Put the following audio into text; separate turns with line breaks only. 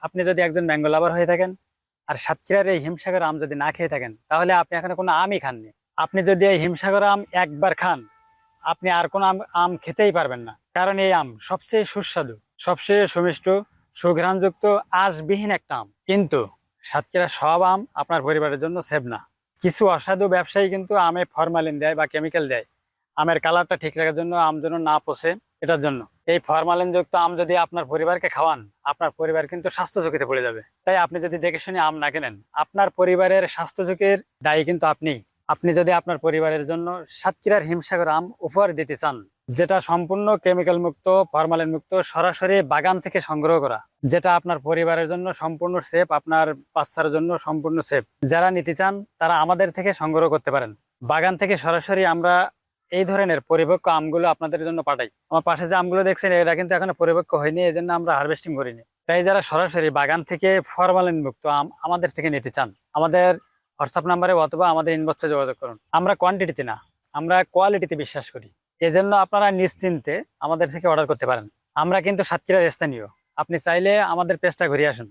আপনি যদি একজন ম্যাঙ্গো লাভার হয়ে থাকেন আর সাতক্ষীরার এই হিমসাগর আম যদি না খেয়ে থাকেন, তাহলে আপনি এখানে কোনো আমই খাননি। আপনি যদি এই হিমসাগর আম একবার খান, আপনি আর কোনো আম আম খেতেই পারবেন না। কারণ এই আম সবচেয়ে সুস্বাদু, সবচেয়ে সুমিষ্ট, সুঘ্রাণযুক্ত, আঁশবিহীন একটা আম। কিন্তু সাতক্ষীরার সব আম আপনার পরিবারের জন্য সেভ না। কিছু অসাধু ব্যবসায়ী কিন্তু আমে ফরমালিন দেয় বা কেমিক্যাল দেয় আমের কালারটা ঠিক রাখার জন্য, আম যেন না পচে, এটার জন্য। এই ফরমালিন যুক্ত আম যদি আপনার পরিবারকে খাওয়ান, আপনার পরিবার কিন্তু স্বাস্থ্য ঝুঁকিতে পড়ে যাবে। তাই আপনি যদি দেখে শুনে আম না কেনেন, আপনার পরিবারের স্বাস্থ্য ঝুঁকির দায়ী কিন্তু আপনি। আপনি যদি আপনার পরিবারের জন্য সাতক্ষীরার হিমসাগর আম উপহার দিতে চান, যেটা সম্পূর্ণ কেমিক্যাল মুক্ত, ফরমালিন মুক্ত, সরাসরি বাগান থেকে সংগ্রহ করা, যেটা আপনার পরিবারের জন্য সম্পূর্ণ সেফ, আপনার বাচ্চার জন্য সম্পূর্ণ সেফ, যারা নিতে চান তারা আমাদের থেকে সংগ্রহ করতে পারেন। বাগান থেকে সরাসরি আমরা এই ধরনের পরিপক্ক আমগুলো আপনাদের জন্য পাঠাই। আমার পাশে যে আমগুলো দেখছেন, এটা কিন্তু এখনো পরিপক্ক হয়নি, এই জন্য আমরা হারভেস্টিং করিনি। তাই যারা সরাসরি বাগান থেকে ফরমালিন মুক্ত আম আমাদের থেকে নিতে চান, আমাদের হোয়াটসঅ্যাপ নাম্বারে অথবা আমাদের ইনবক্সে যোগাযোগ করুন। আমরা কোয়ান্টিটিতে না, আমরা কোয়ালিটিতে বিশ্বাস করি। এজন্য আপনারা নিশ্চিন্তে আমাদের থেকে অর্ডার করতে পারেন। আমরা কিন্তু সাতক্ষীরার স্থানীয়। আপনি চাইলে আমাদের পেজটা ঘুরে আসুন।